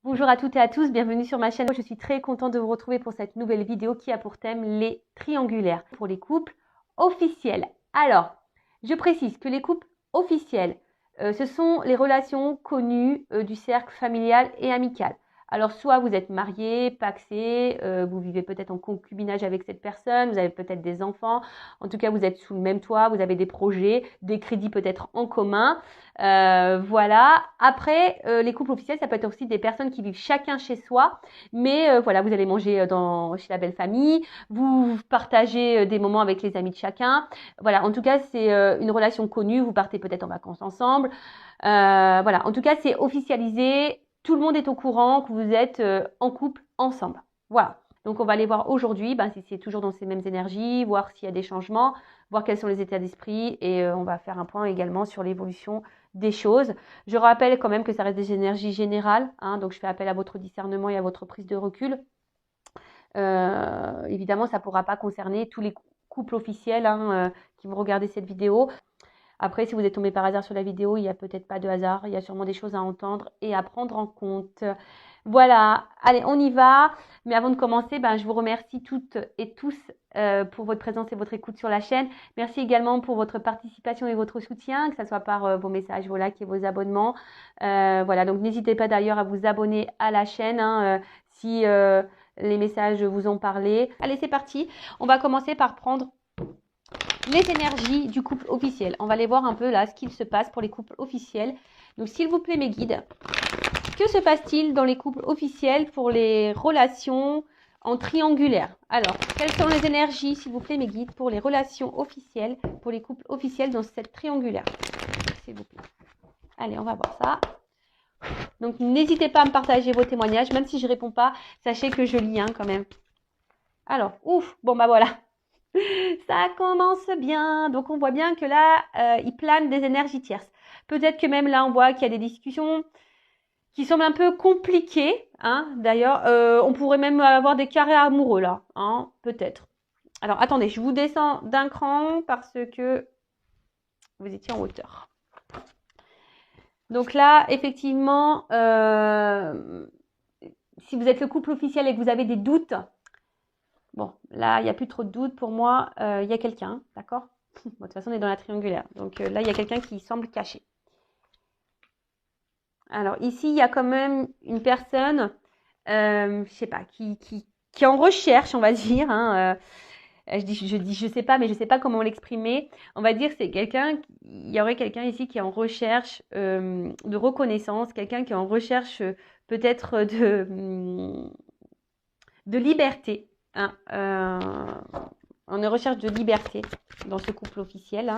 Bonjour à toutes et à tous, bienvenue sur ma chaîne. Je suis très contente de vous retrouver pour cette nouvelle vidéo qui a pour thème les triangulaires pour les couples officiels. Alors, je précise que les couples officiels, ce sont les relations connues du cercle familial et amical. Alors, soit vous êtes marié, pacsé, vous vivez peut-être en concubinage avec cette personne, vous avez peut-être des enfants, en tout cas vous êtes sous le même toit, vous avez des projets, des crédits peut-être en commun. Voilà. Après, les couples officiels, ça peut être aussi des personnes qui vivent chacun chez soi, mais voilà, vous allez manger chez la belle famille, vous partagez des moments avec les amis de chacun. Voilà, en tout cas, c'est une relation connue, vous partez peut-être en vacances ensemble. Voilà, en tout cas, c'est officialisé, tout le monde est au courant que vous êtes en couple ensemble. Voilà. Donc, on va aller voir aujourd'hui si c'est toujours dans ces mêmes énergies, voir s'il y a des changements, voir quels sont les états d'esprit et on va faire un point également sur l'évolution des choses. Je rappelle quand même que ça reste des énergies générales, donc je fais appel à votre discernement et à votre prise de recul. Évidemment, ça ne pourra pas concerner tous les couples officiels qui vont regarder cette vidéo. Après, si vous êtes tombé par hasard sur la vidéo, il n'y a peut-être pas de hasard, il y a sûrement des choses à entendre et à prendre en compte. Voilà, allez, on y va. Mais avant de commencer, je vous remercie toutes et tous pour votre présence et votre écoute sur la chaîne. Merci également pour votre participation et votre soutien, que ce soit par vos messages, vos likes et vos abonnements. Voilà, donc n'hésitez pas d'ailleurs à vous abonner à la chaîne si les messages vous ont parlé. Allez, c'est parti. On va commencer par prendre les énergies du couple officiel. On va aller voir un peu là ce qu'il se passe pour les couples officiels. Donc s'il vous plaît mes guides, que se passe-t-il dans les couples officiels pour les relations en triangulaire? Alors, quelles sont les énergies s'il vous plaît mes guides pour les relations officielles, pour les couples officiels dans cette triangulaire? S'il vous plaît. Allez, on va voir ça. Donc n'hésitez pas à me partager vos témoignages, même si je ne réponds pas, sachez que je lis quand même. Alors, ouf, bon voilà. Ça commence bien. Donc, on voit bien que là, il plane des énergies tierces. Peut-être que même là, on voit qu'il y a des discussions qui semblent un peu compliquées. D'ailleurs, on pourrait même avoir des carrés amoureux là. Peut-être. Alors, attendez, je vous descends d'un cran parce que vous étiez en hauteur. Donc là, effectivement, si vous êtes le couple officiel et que vous avez des doutes, bon, là, il n'y a plus trop de doutes pour moi. Il y a quelqu'un, d'accord? Bon, de toute façon, on est dans la triangulaire. Donc là, il y a quelqu'un qui semble caché. Alors ici, il y a quand même une personne, je sais pas, qui est en recherche, on va dire. Je sais pas, mais je sais pas comment l'exprimer. On va dire que c'est quelqu'un, il y aurait quelqu'un ici qui est en recherche de reconnaissance, quelqu'un qui est en recherche peut-être de liberté. On est en recherche de liberté dans ce couple officiel.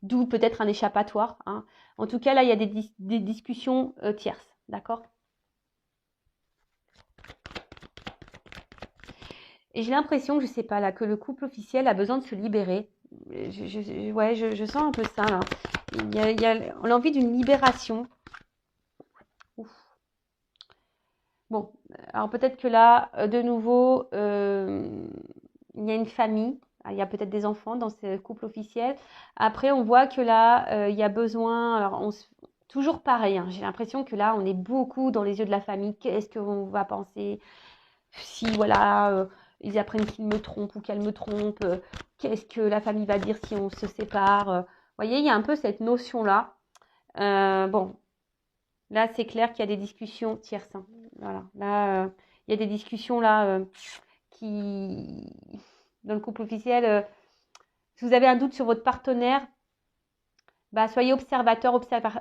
D'où peut-être un échappatoire. En tout cas, là, il y a des discussions tierces. D'accord? Et j'ai l'impression, je sais pas, là, que le couple officiel a besoin de se libérer. Je sens un peu ça, là. Il y a l'envie d'une libération. Ouf. Bon, alors peut-être que là, de nouveau, il y a une famille. Il y a peut-être des enfants dans ce couple officiel. Après, on voit que là, il y a besoin... Alors, toujours pareil, j'ai l'impression que là, on est beaucoup dans les yeux de la famille. Qu'est-ce qu'on va penser si, voilà, ils apprennent qu'il me trompe ou qu'elle me trompe? Qu'est-ce que la famille va dire si on se sépare? Vous voyez, il y a un peu cette notion-là. Bon, là, c'est clair qu'il y a des discussions tierces. Voilà, là, il y a des discussions là qui... Dans le couple officiel, si vous avez un doute sur votre partenaire, soyez observateur,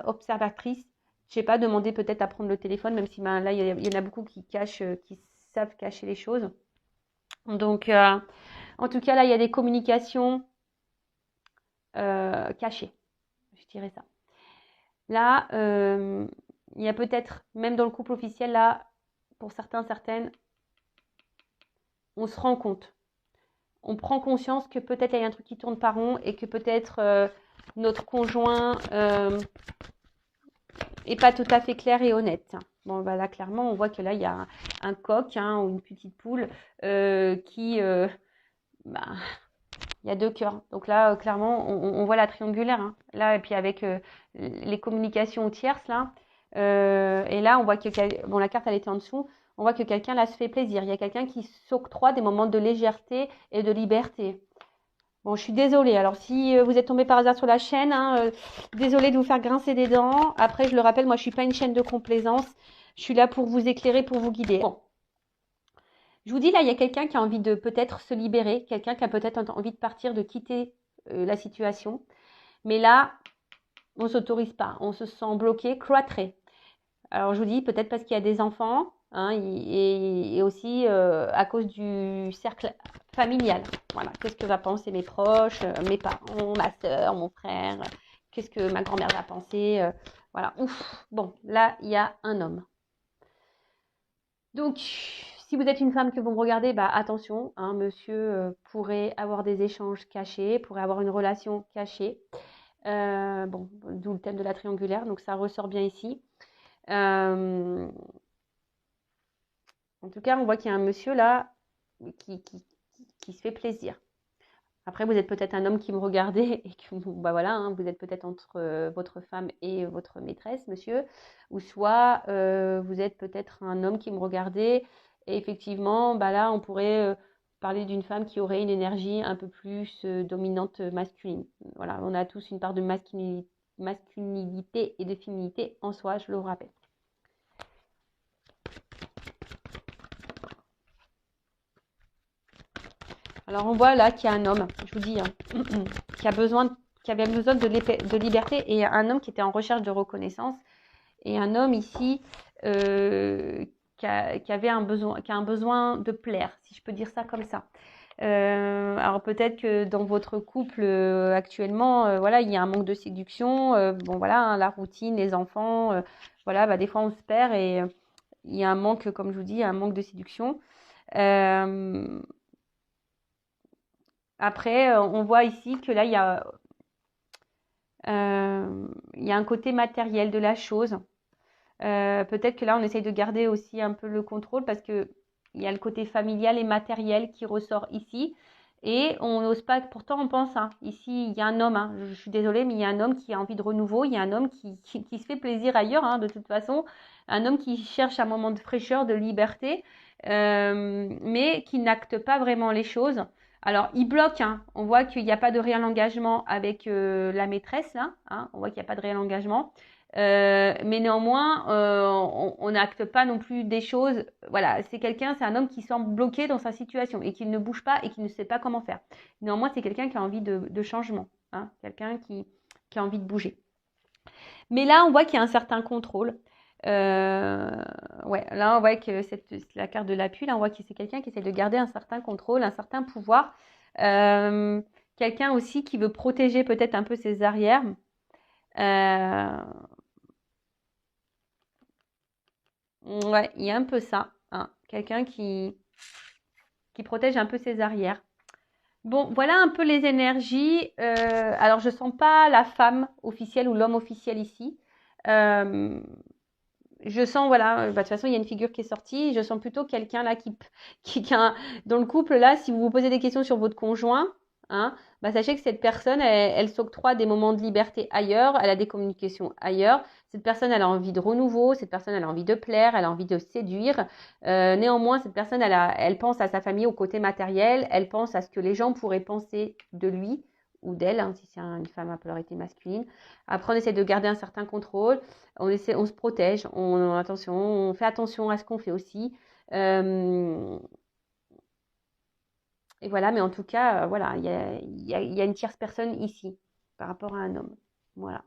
observatrice. Je sais pas, demandez peut-être à prendre le téléphone, même si là, il y en a beaucoup qui cachent, qui savent cacher les choses. Donc, en tout cas, là, il y a des communications cachées. Je dirais ça. Là, il y a peut-être, même dans le couple officiel, là, pour certains, certaines, on se rend compte. On prend conscience que peut-être il y a un truc qui tourne pas rond et que peut-être notre conjoint est pas tout à fait clair et honnête. Bon, là, clairement, on voit que là, il y a un coq ou une petite poule qui... il y a deux cœurs. Donc là, clairement, on voit la triangulaire. Là, et puis avec les communications tierces, là, Et là, on voit que, bon, la carte, elle était en dessous. On voit que quelqu'un, là, se fait plaisir. Il y a quelqu'un qui s'octroie des moments de légèreté et de liberté. Bon, je suis désolée. Alors, si vous êtes tombé par hasard sur la chaîne, hein, désolée de vous faire grincer des dents. Après, je le rappelle, moi, je suis pas une chaîne de complaisance. Je suis là pour vous éclairer, pour vous guider. Bon. Je vous dis, là, il y a quelqu'un qui a envie de peut-être se libérer. Quelqu'un qui a peut-être envie de partir, de quitter la situation. Mais là, on s'autorise pas. On se sent bloqué, cloîtré. Alors, je vous dis, peut-être parce qu'il y a des enfants, hein, et aussi à cause du cercle familial. Voilà, qu'est-ce que va penser mes proches, mes parents, ma soeur, mon frère, qu'est-ce que ma grand-mère va penser, voilà, ouf. Bon, là, il y a un homme. Donc, si vous êtes une femme que vous me regardez, bah attention, hein, monsieur pourrait avoir des échanges cachés, pourrait avoir une relation cachée. Bon, d'où le thème de la triangulaire, donc ça ressort bien ici. En tout cas, on voit qu'il y a un monsieur là qui se fait plaisir. Après, vous êtes peut-être un homme qui me regardait et que bah voilà, hein, vous êtes peut-être entre votre femme et votre maîtresse, monsieur, ou soit vous êtes peut-être un homme qui me regardait et effectivement, bah là, on pourrait parler d'une femme qui aurait une énergie un peu plus dominante masculine. Voilà, on a tous une part de masculinité et de féminité en soi, je le rappelle. Alors on voit là qu'il y a un homme, je vous dis, hein, qui avait besoin de liberté et un homme qui était en recherche de reconnaissance et un homme ici qui a un besoin de plaire, si je peux dire ça comme ça. Alors peut-être que dans votre couple actuellement, voilà, il y a un manque de séduction. Bon voilà, hein, la routine, les enfants, voilà, bah, des fois on se perd et il y a un manque, comme je vous dis, un manque de séduction. Après, on voit ici que là, il y a un côté matériel de la chose. Peut-être que là, on essaye de garder aussi un peu le contrôle parce que il y a le côté familial et matériel qui ressort ici. Et on n'ose pas, pourtant on pense, hein, ici il y a un homme, hein, je suis désolée, mais il y a un homme qui a envie de renouveau, il y a un homme qui se fait plaisir ailleurs, hein, de toute façon, un homme qui cherche un moment de fraîcheur, de liberté, mais qui n'acte pas vraiment les choses. Alors il bloque, hein, on voit qu'il n'y a pas de réel engagement avec la maîtresse, là, hein, on voit qu'il n'y a pas de réel engagement. Mais néanmoins, on n'acte pas non plus des choses. Voilà, c'est un homme qui semble bloqué dans sa situation et qui ne bouge pas et qui ne sait pas comment faire. Néanmoins, c'est quelqu'un qui a envie de changement, hein, quelqu'un qui a envie de bouger. Mais là, on voit qu'il y a un certain contrôle. Ouais, là, on voit que c'est la carte de l'appui. Là, on voit que c'est quelqu'un qui essaie de garder un certain contrôle, un certain pouvoir. Quelqu'un aussi qui veut protéger peut-être un peu ses arrières. Ouais, il y a un peu ça, hein. Quelqu'un qui protège un peu ses arrières. Bon, voilà un peu les énergies. Alors, je sens pas la femme officielle ou l'homme officiel ici. Euh, je sens, voilà, bah, de toute façon, il y a une figure qui est sortie. Je sens plutôt quelqu'un là dans le couple là, si vous vous posez des questions sur votre conjoint, hein, bah, sachez que cette personne, elle s'octroie des moments de liberté ailleurs, elle a des communications ailleurs. Cette personne, elle a envie de renouveau, cette personne, elle a envie de plaire, elle a envie de séduire. Néanmoins, cette personne, elle pense à sa famille, au côté matériel, elle pense à ce que les gens pourraient penser de lui ou d'elle, hein, si c'est une femme à polarité masculine. Après, on essaie de garder un certain contrôle, on se protège, on fait attention à ce qu'on fait aussi. Et voilà, mais en tout cas, voilà, il y a une tierce personne ici par rapport à un homme. Voilà.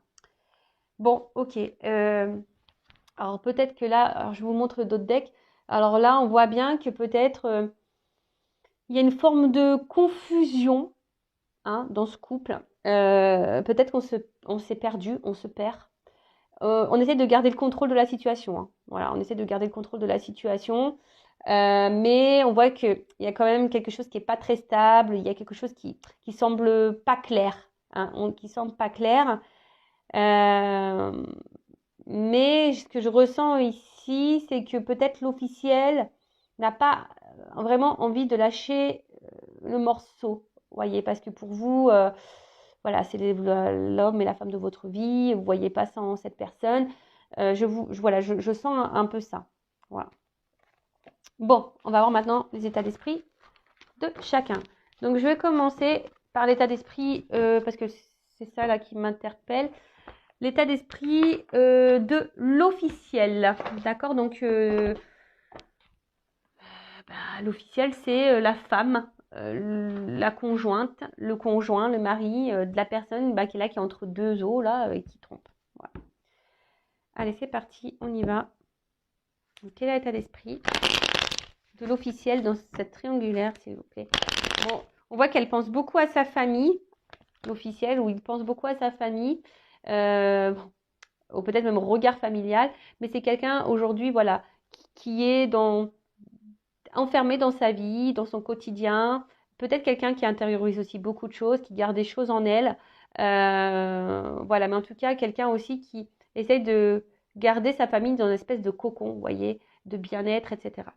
Bon, ok. Alors peut-être que là, alors je vous montre d'autres decks. Alors là, on voit bien que peut-être il y a une forme de confusion, hein, dans ce couple. Peut-être on s'est perdu, on se perd. On essaie de garder le contrôle de la situation, hein. Voilà, on essaie de garder le contrôle de la situation. Mais on voit qu'il y a quand même quelque chose qui n'est pas très stable, il y a quelque chose qui semble pas clair, hein, qui semble pas clair. Euh, mais ce que je ressens ici, c'est que peut-être l'officiel n'a pas vraiment envie de lâcher le morceau, voyez, parce que pour vous, voilà, c'est l'homme et la femme de votre vie, vous voyez pas sans cette personne. Voilà, je sens un peu ça. Voilà. Bon, on va voir maintenant les états d'esprit de chacun. Donc, je vais commencer par l'état d'esprit, parce que c'est ça là qui m'interpelle. L'état d'esprit de l'officiel. D'accord? Donc, l'officiel, c'est la femme, la conjointe, le conjoint, le mari de la personne qui est là, qui est entre deux eaux, là, et qui trompe. Voilà. Allez, c'est parti, on y va. Donc, quel est l'état d'esprit de l'officiel dans cette triangulaire, s'il vous plaît? Bon, on voit qu'elle pense beaucoup à sa famille, l'officiel, ou il pense beaucoup à sa famille, ou peut-être même au regard familial, mais c'est quelqu'un aujourd'hui, voilà, qui est enfermé dans sa vie, dans son quotidien, peut-être quelqu'un qui intériorise aussi beaucoup de choses, qui garde des choses en elle, voilà, mais en tout cas, quelqu'un aussi qui essaye de garder sa famille dans une espèce de cocon, vous voyez, de bien-être, etc.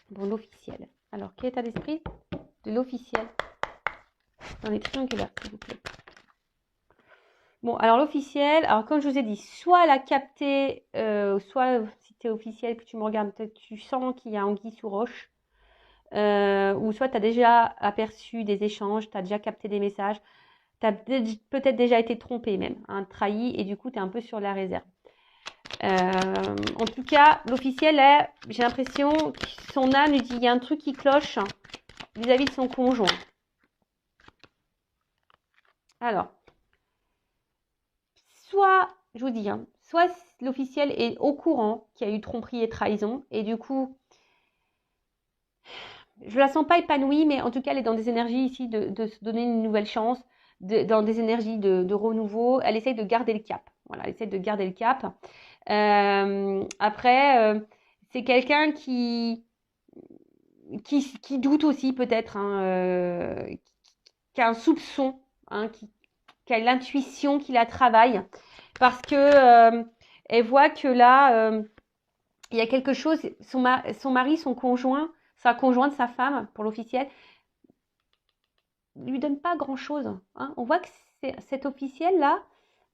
Bon, l'officiel. Alors, quel état d'esprit de l'officiel dans les triangulaires, s'il vous plaît? Bon, alors l'officiel, alors comme je vous ai dit, soit elle a capté, soit si tu es officiel, que tu me regardes, peut-être tu sens qu'il y a anguille sous roche, ou soit tu as déjà aperçu des échanges, tu as déjà capté des messages, tu as peut-être déjà été trompé même, hein, trahi, et du coup tu es un peu sur la réserve. En tout cas, l'officiel, j'ai l'impression que son âme lui dit il y a un truc qui cloche vis-à-vis de son conjoint. Alors, soit, je vous dis, hein, soit l'officiel est au courant qu'il y a eu tromperie et trahison, et du coup, je la sens pas épanouie, mais en tout cas, elle est dans des énergies ici de se donner une nouvelle chance, dans des énergies de renouveau. Elle essaye de garder le cap. Voilà, elle essaye de garder le cap. Après, c'est quelqu'un qui doute aussi peut-être, hein, qui a un soupçon, hein, qui a l'intuition, qui la travaille, parce que elle voit que là, il y a quelque chose, son mari, son conjoint, sa conjointe, sa femme, pour l'officiel, lui donne pas grand-chose. Hein. On voit que cet officiel-là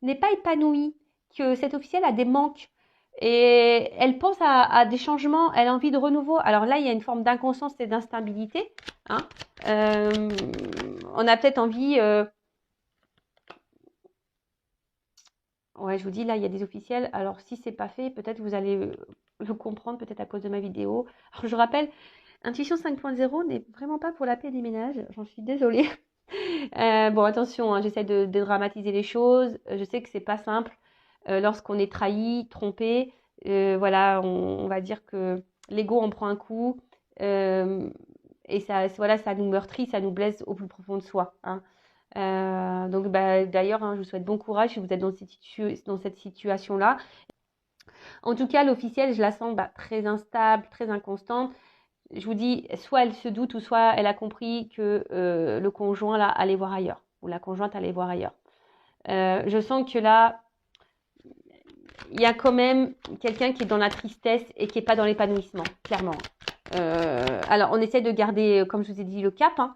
n'est pas épanoui, que cet officiel a des manques. Et elle pense à des changements, elle a envie de renouveau. Alors là, il y a une forme d'inconscience et d'instabilité. Hein. On a peut-être envie... Ouais, je vous dis, là, il y a des officiels. Alors, si c'est pas fait, peut-être vous allez le comprendre, peut-être à cause de ma vidéo. Alors, je rappelle, Intuition 5.0 n'est vraiment pas pour la paix des ménages. J'en suis désolée. Bon, attention, hein, j'essaie de dédramatiser les choses. Je sais que c'est pas simple lorsqu'on est trahi, trompé. Voilà, on va dire que l'ego en prend un coup. Et ça, voilà, ça nous meurtrit, ça nous blesse au plus profond de soi. Hein. Donc, d'ailleurs, hein, je vous souhaite bon courage si vous êtes dans cette situation-là. En tout cas, l'officielle, je la sens très instable, très inconstante. Je vous dis, soit elle se doute, ou soit elle a compris que le conjoint là allait voir ailleurs, ou la conjointe allait voir ailleurs. Je sens que là, il y a quand même quelqu'un qui est dans la tristesse et qui n'est pas dans l'épanouissement, clairement. Alors, on essaie de garder, comme je vous ai dit, le cap, hein,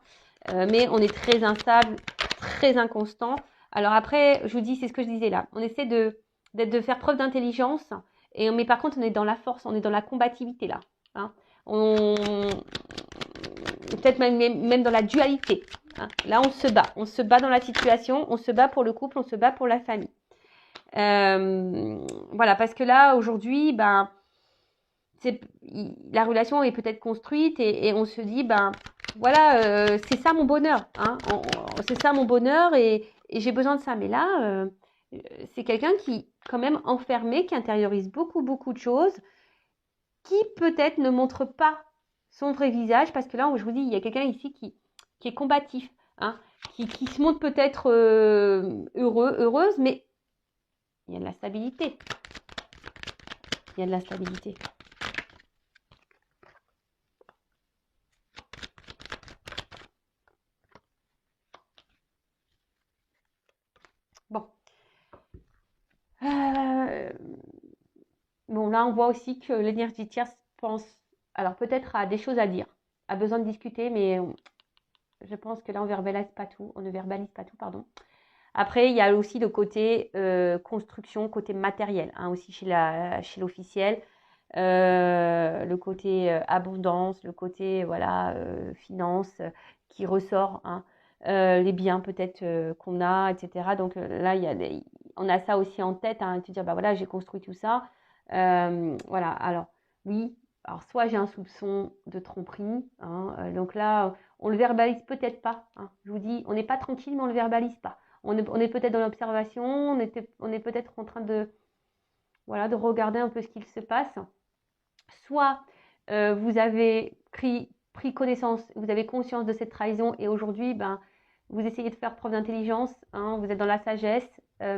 mais on est très instable, très inconstant. Alors après, je vous dis, c'est ce que je disais là. On essaie de faire preuve d'intelligence, mais par contre, on est dans la force, on est dans la combativité là. Hein. Peut-être même dans la dualité. Hein. Là, on se bat dans la situation, on se bat pour le couple, on se bat pour la famille. Voilà, parce que là, aujourd'hui, la relation est peut-être construite et on se dit, voilà, c'est ça mon bonheur. Hein. C'est ça mon bonheur et j'ai besoin de ça. Mais là, c'est quelqu'un qui, quand même, enfermé, qui intériorise beaucoup, beaucoup de choses, qui peut-être ne montre pas son vrai visage, parce que là, je vous dis, il y a quelqu'un ici qui est combatif, hein, qui se montre peut-être heureuse, mais il y a de la stabilité. Il y a de la stabilité. Bon. Bon, là, on voit aussi que l'énergie tierce pense, alors peut-être à des choses à dire, a besoin de discuter, mais je pense que là, on ne verbalise pas tout, pardon. Après, il y a aussi le côté construction, côté matériel, hein, aussi chez l'officiel. Le côté abondance, le côté voilà finance qui ressort, hein, les biens peut-être qu'on a, etc. Donc là, on a ça aussi en tête, hein, de se dire bah voilà, j'ai construit tout ça. Voilà, alors oui, alors soit j'ai un soupçon de tromperie, hein, donc là, on le verbalise peut-être pas, hein, je vous dis, on n'est pas tranquille, mais on le verbalise pas. On est peut-être dans l'observation, on est peut-être en train de, voilà, de regarder un peu ce qu'il se passe. Soit vous avez pris connaissance, vous avez conscience de cette trahison et aujourd'hui, ben, vous essayez de faire preuve d'intelligence, hein, vous êtes dans la sagesse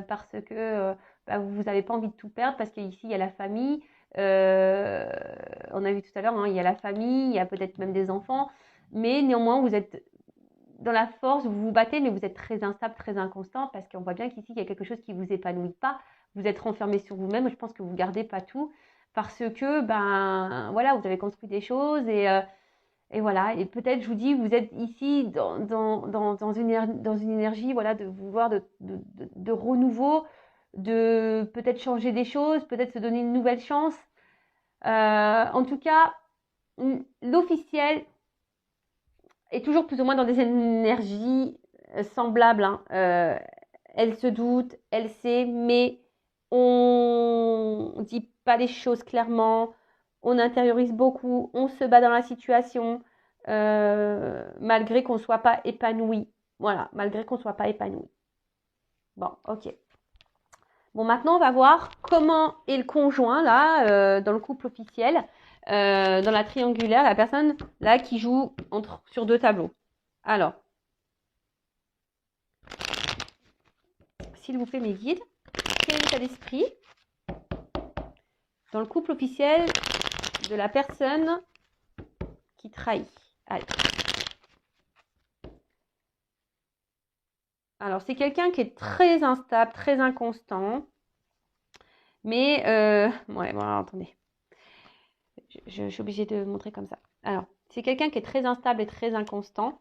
parce que ben, vous n'avez pas envie de tout perdre parce qu'ici, il y a la famille. On a vu tout à l'heure, hein, il y a la famille, il y a peut-être même des enfants, mais néanmoins, vous êtes dans la force, vous vous battez, mais vous êtes très instable, très inconstant parce qu'on voit bien qu'ici, il y a quelque chose qui ne vous épanouit pas. Vous êtes renfermé sur vous-même. Je pense que vous ne gardez pas tout parce que, ben, voilà, vous avez construit des choses et voilà. Et peut-être, je vous dis, vous êtes ici dans une énergie, voilà, de vouloir de renouveau, de peut-être changer des choses, peut-être se donner une nouvelle chance. En tout cas, l'officiel est toujours plus ou moins dans des énergies semblables, hein. Elle se doute, elle sait, mais on ne dit pas les choses clairement, on intériorise beaucoup, on se bat dans la situation, malgré qu'on ne soit pas épanoui. Voilà, malgré qu'on ne soit pas épanoui. Bon, ok. Bon, maintenant, on va voir comment est le conjoint, là, dans le couple officiel, dans la triangulaire, la personne, là, qui joue sur deux tableaux. Alors, s'il vous plaît, mes guides, quel est l'état d'esprit dans le couple officiel de la personne qui trahit? Allez. Alors, c'est quelqu'un qui est très instable, très inconstant. Mais, ouais, bon, attendez. Je suis obligée de montrer comme ça. Alors, c'est quelqu'un qui est très instable et très inconstant.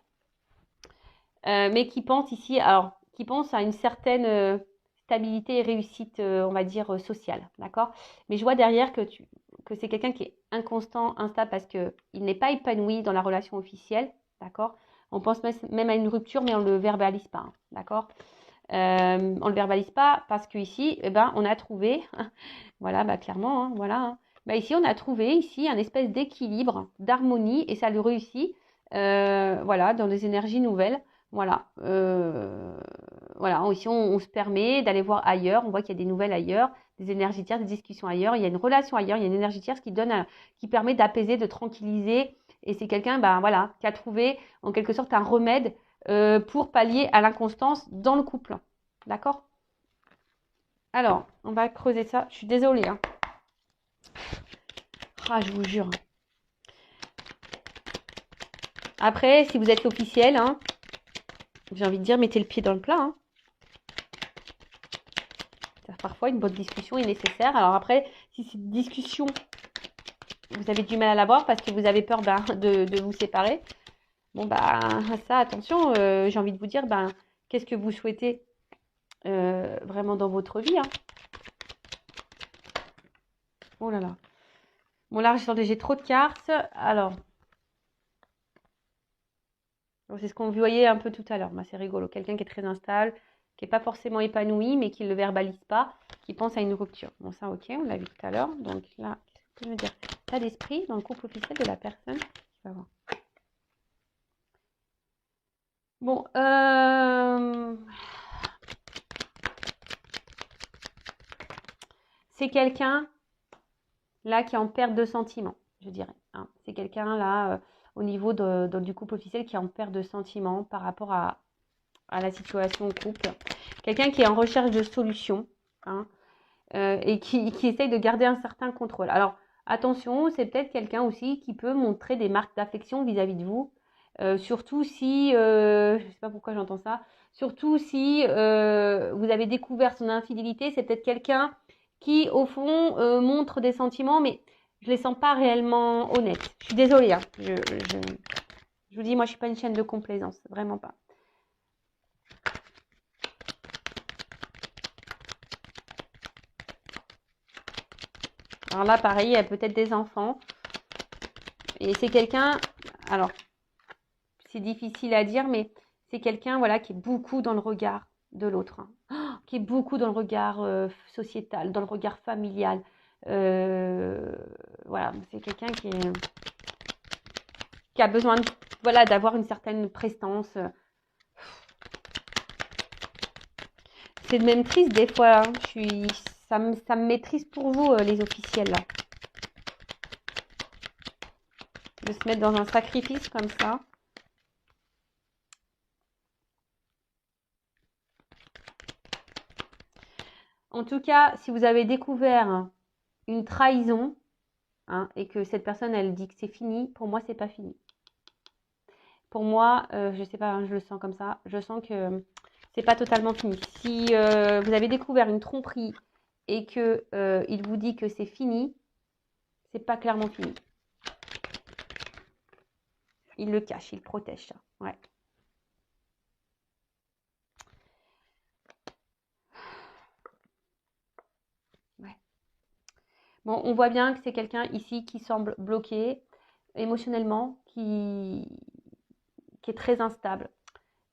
Mais qui pense ici, alors, qui pense à une certaine stabilité et réussite, on va dire, sociale. D'accord? Mais je vois derrière que c'est quelqu'un qui est inconstant, instable, parce qu'il n'est pas épanoui dans la relation officielle. D'accord? On pense même à une rupture, mais on ne le verbalise pas. Hein, d'accord? On ne le verbalise pas parce qu'ici, eh ben, on a trouvé, voilà, bah, clairement, hein, voilà. Hein, bah, ici, on a trouvé ici un espèce d'équilibre, d'harmonie, et ça le réussit, voilà, dans des énergies nouvelles. Voilà, voilà. Ici, on se permet d'aller voir ailleurs. On voit qu'il y a des nouvelles ailleurs, des énergies tierces, des discussions ailleurs. Il y a une relation ailleurs, il y a une énergie tierce qui permet d'apaiser, de tranquilliser. Et c'est quelqu'un, ben voilà, qui a trouvé en quelque sorte un remède pour pallier à l'inconstance dans le couple. D'accord? Alors, on va creuser ça. Je suis désolée. Hein. Ah, je vous jure. Après, si vous êtes l'officiel, hein, j'ai envie de dire, mettez le pied dans le plat. Hein. Parfois, une bonne discussion est nécessaire. Alors après, si cette discussion, vous avez du mal à l'avoir parce que vous avez peur de vous séparer, bon, bah, ça, attention, j'ai envie de vous dire, ben, qu'est-ce que vous souhaitez vraiment dans votre vie, hein. Oh là là. Bon, là, j'ai trop de cartes. Alors, c'est ce qu'on voyait un peu tout à l'heure. Bah, c'est rigolo. Quelqu'un qui est très instable, qui n'est pas forcément épanoui, mais qui ne le verbalise pas, qui pense à une rupture. Bon, ça, ok, on l'a vu tout à l'heure. Donc là, qu'est-ce que je veux dire? État d'esprit dans le couple officiel de la personne qui va voir. Bon, c'est quelqu'un là qui est en perte de sentiments, je dirais. Hein. C'est quelqu'un là au niveau du couple officiel qui est en perte de sentiments par rapport à la situation au couple. Quelqu'un qui est en recherche de solutions, hein, et qui essaye de garder un certain contrôle. Alors, attention, c'est peut-être quelqu'un aussi qui peut montrer des marques d'affection vis-à-vis de vous, surtout si, je ne sais pas pourquoi j'entends ça, surtout si vous avez découvert son infidélité, c'est peut-être quelqu'un qui, au fond, montre des sentiments, mais je ne les sens pas réellement honnêtes. Je suis désolée, hein. Je vous dis, moi, je ne suis pas une chaîne de complaisance, vraiment pas. Alors là, pareil, il y a peut-être des enfants. Et c'est quelqu'un, alors, c'est difficile à dire, mais c'est quelqu'un, voilà, qui est beaucoup dans le regard de l'autre, hein. Qui est beaucoup dans le regard sociétal, dans le regard familial. Voilà, c'est quelqu'un qui a besoin de, voilà, d'avoir une certaine prestance. C'est même triste des fois, hein. Ça me met triste pour vous, les officiels, là. De se mettre dans un sacrifice comme ça. En tout cas, si vous avez découvert une trahison, hein, et que cette personne, elle dit que c'est fini, pour moi, c'est pas fini. Pour moi, je sais pas, hein, je le sens comme ça, je sens que c'est pas totalement fini. Si vous avez découvert une tromperie et que il vous dit que c'est fini, c'est pas clairement fini. Il le cache, il protège ça. Ouais. Ouais. Bon, on voit bien que c'est quelqu'un ici qui semble bloqué émotionnellement, qui est très instable.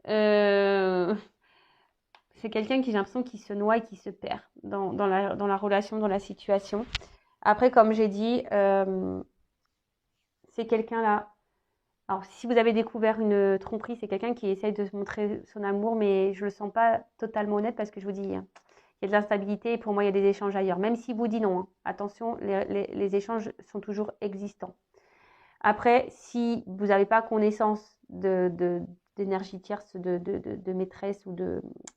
C'est quelqu'un qui, j'ai l'impression, qui se noie et qui se perd dans la relation, dans la situation. Après, comme j'ai dit, c'est quelqu'un là. Alors, si vous avez découvert une tromperie, c'est quelqu'un qui essaye de se montrer son amour, mais je ne le sens pas totalement honnête parce que je vous dis, il y a de l'instabilité et pour moi, il y a des échanges ailleurs. Même s'il vous dit non, hein. Attention, les échanges sont toujours existants. Après, si vous n'avez pas connaissance d'énergie tierce, de maîtresse ou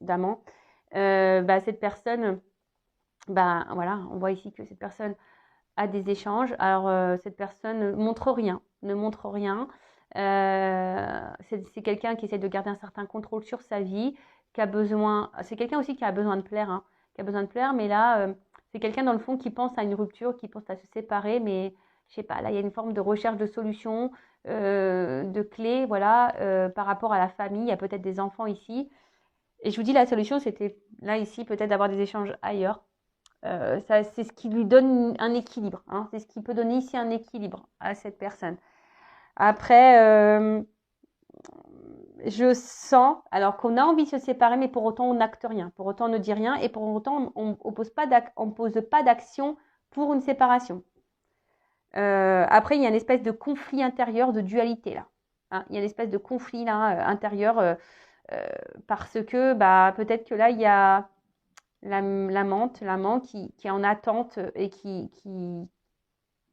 d'amant, cette personne, voilà, on voit ici que cette personne a des échanges. Alors, cette personne ne montre rien. C'est quelqu'un qui essaie de garder un certain contrôle sur sa vie, qui a besoin. C'est quelqu'un aussi qui a besoin de plaire, hein, qui a besoin de plaire, mais là, c'est quelqu'un dans le fond qui pense à une rupture, qui pense à se séparer, mais je sais pas, là, il y a une forme de recherche de solution, de clés, voilà, par rapport à la famille. Il y a peut-être des enfants ici. Et je vous dis, la solution, c'était là, ici, peut-être d'avoir des échanges ailleurs. C'est ce qui lui donne un équilibre, hein. C'est ce qui peut donner ici un équilibre à cette personne. Après, je sens, alors qu'on a envie de se séparer, mais pour autant on n'acte rien, pour autant on ne dit rien, et pour autant on pose pas d'action pour une séparation. Après, il y a une espèce de conflit intérieur, de dualité là, hein. Il y a une espèce de conflit là intérieur parce que peut-être que là il y a l'amant qui est en attente et qui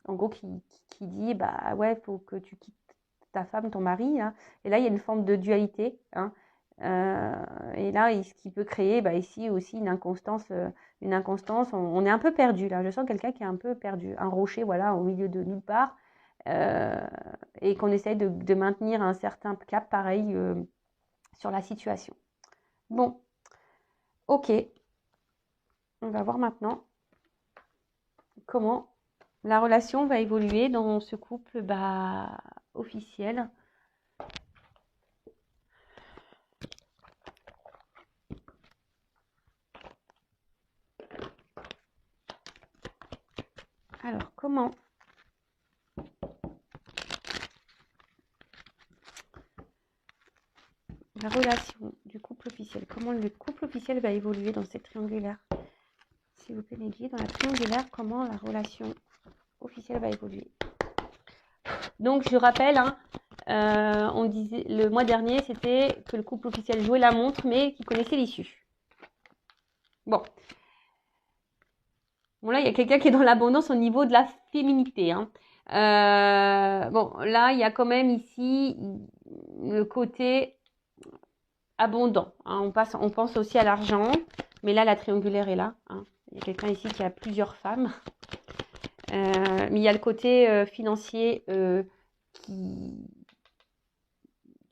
en gros qui dit ouais, faut que tu quittes ta femme, ton mari, hein. Et là il y a une forme de dualité, hein. Et là ce qui peut créer ici aussi une inconstance, on est un peu perdu là, je sens quelqu'un qui est un peu perdu, un rocher, voilà, au milieu de nulle part, et qu'on essaye de maintenir un certain cap pareil sur la situation. Bon, ok, on va voir maintenant comment la relation va évoluer dans ce couple officiel. Alors, comment la relation du couple officiel, comment le couple officiel va évoluer dans cette triangulaire? S'il vous plaît, m'aiguiller dans la triangulaire, comment la relation officielle va évoluer. Donc, je rappelle, hein, on disait le mois dernier, c'était que le couple officiel jouait la montre, mais qu'il connaissait l'issue. Bon, là, il y a quelqu'un qui est dans l'abondance au niveau de la féminité, hein. Bon, là, il y a quand même ici le côté abondant, hein. On pense aussi à l'argent, mais là, la triangulaire est là, hein. Il y a quelqu'un ici qui a plusieurs femmes. Mais il y a le côté financier qui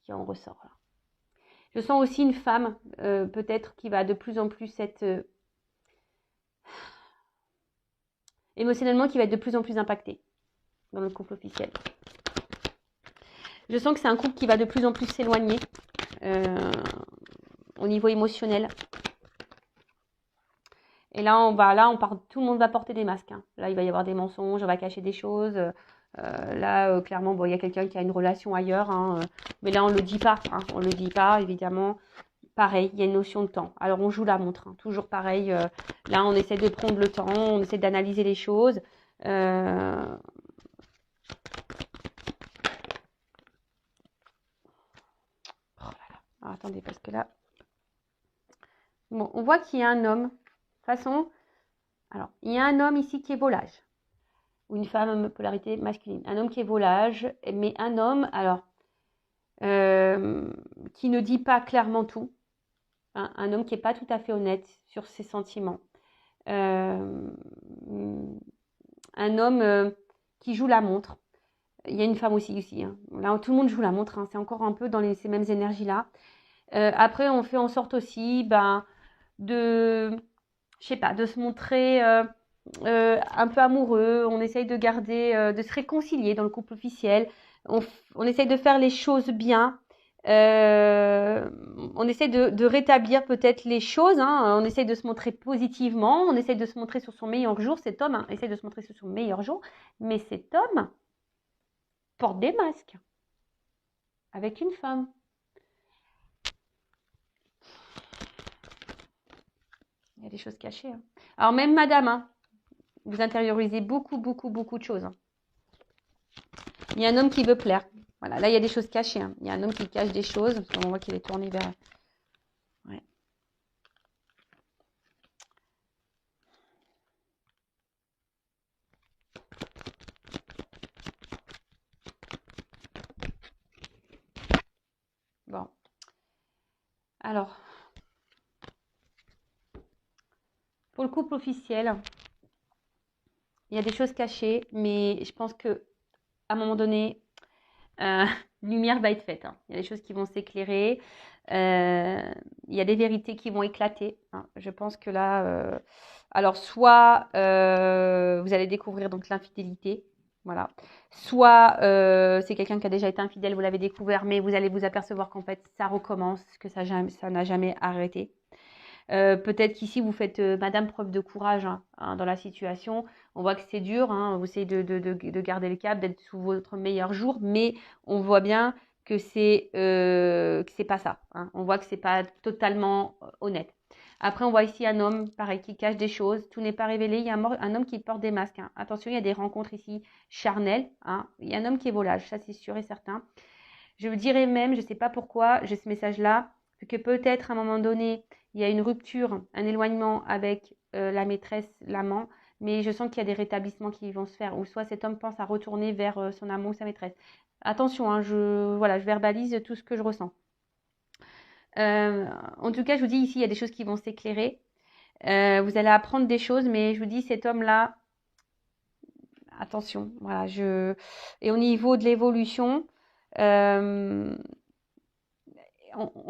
en ressort là. Je sens aussi une femme peut-être qui va de plus en plus être émotionnellement, qui va être de plus en plus impactée dans le couple officiel. Je sens que c'est un couple qui va de plus en plus s'éloigner au niveau émotionnel. Et là, tout le monde va porter des masques, hein. Là, il va y avoir des mensonges, on va cacher des choses. Là, clairement, bon, il y a quelqu'un qui a une relation ailleurs, hein, mais là, on le dit pas, hein, on le dit pas, évidemment. Pareil, il y a une notion de temps. Alors, on joue la montre, hein, toujours pareil. Là, on essaie de prendre le temps, on essaie d'analyser les choses. Oh là là. Alors, attendez, parce que là, bon, on voit qu'il y a un homme. De toute façon, alors, il y a un homme ici qui est volage, ou une femme, polarité masculine. Un homme qui est volage, mais un homme, alors, qui ne dit pas clairement tout. Hein, un homme qui n'est pas tout à fait honnête sur ses sentiments. Un homme qui joue la montre. Il y a une femme aussi. Hein. Là, tout le monde joue la montre. Hein. C'est encore un peu dans ces mêmes énergies-là. Après, on fait en sorte aussi de se montrer un peu amoureux. On essaye de garder, de se réconcilier dans le couple officiel. On essaye de faire les choses bien. On essaie de rétablir peut-être les choses, hein. On essaie de se montrer positivement, on essaie de se montrer sur son meilleur jour. Cet homme essaie de se montrer sur son meilleur jour, mais cet homme porte des masques avec une femme. Il y a des choses cachées. Hein. Alors même madame, hein, vous intériorisez beaucoup de choses. Hein. Il y a un homme qui veut plaire. Voilà, là il y a des choses cachées. Hein. Il y a un homme qui cache des choses. On voit qu'il est tourné vers... Ouais. Bon. Alors, pour le couple officiel, il y a des choses cachées, mais je pense que à un moment donné, lumière va être faite. Hein. Il y a des choses qui vont s'éclairer. Il y a des vérités qui vont éclater. Hein. Je pense que là, alors soit vous allez découvrir donc l'infidélité, voilà. Soit c'est quelqu'un qui a déjà été infidèle, vous l'avez découvert, mais vous allez vous apercevoir qu'en fait ça recommence, que ça n'a jamais arrêté. Peut-être qu'ici vous faites madame preuve de courage hein, dans la situation. On voit que c'est dur, hein, vous essayez de garder le cap, d'être sous votre meilleur jour, mais on voit bien que c'est pas ça. Hein. On voit que c'est pas totalement honnête. Après, on voit ici un homme, pareil, qui cache des choses. Tout n'est pas révélé. Il y a un homme qui porte des masques. Hein. Attention, il y a des rencontres ici charnelles. Hein. Il y a un homme qui est volage, ça c'est sûr et certain. Je vous dirais même, je ne sais pas pourquoi, j'ai ce message-là, que peut-être à un moment donné, il y a une rupture, un éloignement avec la maîtresse, l'amant, mais je sens qu'il y a des rétablissements qui vont se faire, ou soit cet homme pense à retourner vers son amant ou sa maîtresse. Attention, hein, je verbalise tout ce que je ressens. En tout cas, je vous dis ici, il y a des choses qui vont s'éclairer. Vous allez apprendre des choses, mais je vous dis, cet homme-là, attention, voilà, et au niveau de l'évolution, on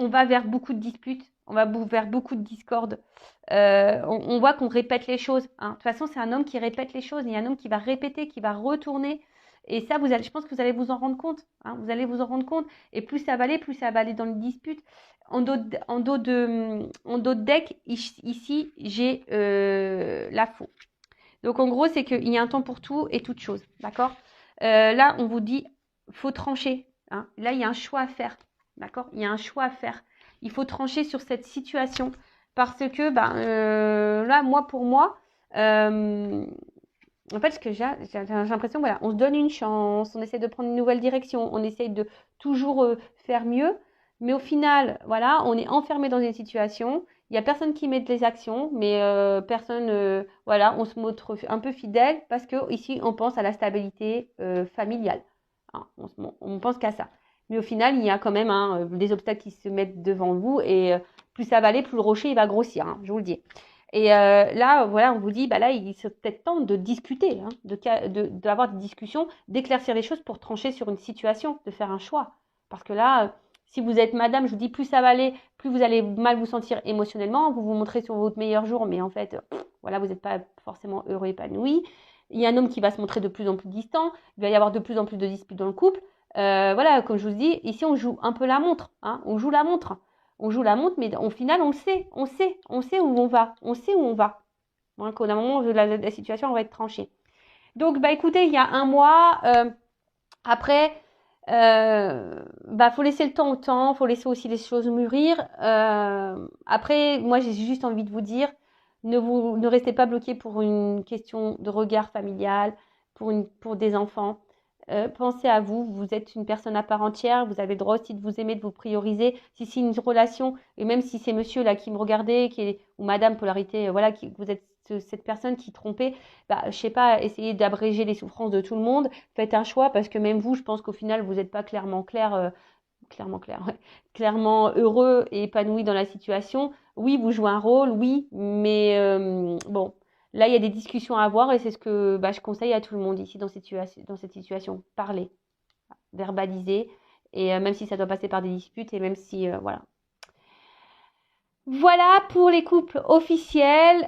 va vers beaucoup de disputes, on va vers beaucoup de discordes. On voit qu'on répète les choses. Hein. De toute façon, c'est un homme qui répète les choses. Il y a un homme qui va répéter, qui va retourner. Et ça, je pense que vous allez vous en rendre compte. Hein. Vous allez vous en rendre compte. Et plus ça va aller dans les disputes. En dos de deck, ici, j'ai la faux. Donc, en gros, c'est qu'il y a un temps pour tout et toute chose. D'accord là, on vous dit, faut trancher. Hein. Là, il y a un choix à faire. D'accord? Il y a un choix à faire. Il faut trancher sur cette situation parce que là, pour moi, en fait, ce que j'ai l'impression, voilà, on se donne une chance, on essaie de prendre une nouvelle direction, on essaie de toujours faire mieux, mais au final, voilà, on est enfermé dans une situation. Il n'y a personne qui met des actions, mais personne, voilà, on se montre un peu fidèle parce que ici, on pense à la stabilité familiale. Hein, on pense qu'à ça. Mais au final, il y a quand même des obstacles qui se mettent devant vous et plus ça va aller, plus le rocher il va grossir, hein, je vous le dis. Et là, voilà, on vous dit, là, il est peut-être temps de discuter, hein, d'avoir des discussions, d'éclaircir les choses pour trancher sur une situation, de faire un choix. Parce que là, si vous êtes madame, je vous dis, plus ça va aller, plus vous allez mal vous sentir émotionnellement, vous vous montrez sur votre meilleur jour, mais en fait, voilà, vous n'êtes pas forcément heureux, épanoui. Il y a un homme qui va se montrer de plus en plus distant, il va y avoir de plus en plus de disputes dans le couple. Voilà, comme je vous dis, ici on joue un peu la montre, hein, on joue la montre, mais au final on le sait, on sait où on va, on sait où on va. Hein, qu'au d'un moment, la situation va être tranchée. Donc, bah écoutez, il y a un mois, après, faut laisser le temps au temps, faut laisser aussi les choses mûrir. Après, moi, j'ai juste envie de vous dire, ne restez pas bloqués pour une question de regard familial, pour des enfants. Pensez à vous, vous êtes une personne à part entière, vous avez le droit aussi de vous aimer, de vous prioriser. Si c'est une relation, et même si c'est monsieur là qui me regardait, ou madame polarité, voilà, vous êtes cette personne qui trompait, je sais pas, essayez d'abréger les souffrances de tout le monde, faites un choix parce que même vous, je pense qu'au final, vous n'êtes pas clairement heureux et épanoui dans la situation. Oui, vous jouez un rôle, oui, mais bon, là, il y a des discussions à avoir et c'est ce que je conseille à tout le monde ici dans cette situation. Parler, verbaliser, et même si ça doit passer par des disputes et même si, voilà. Voilà pour les couples officiels.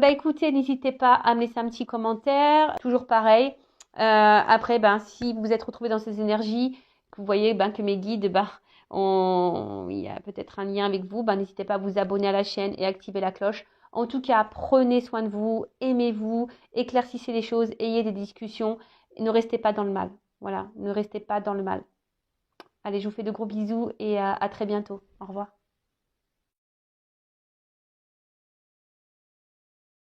Écoutez, n'hésitez pas à me laisser un petit commentaire. Toujours pareil. Après, si vous êtes retrouvé dans ces énergies, que vous voyez que mes guides, il y a peut-être un lien avec vous, n'hésitez pas à vous abonner à la chaîne et activer la cloche. En tout cas, prenez soin de vous, aimez-vous, éclaircissez les choses, ayez des discussions. Ne restez pas dans le mal. Voilà, ne restez pas dans le mal. Allez, je vous fais de gros bisous et à très bientôt. Au revoir.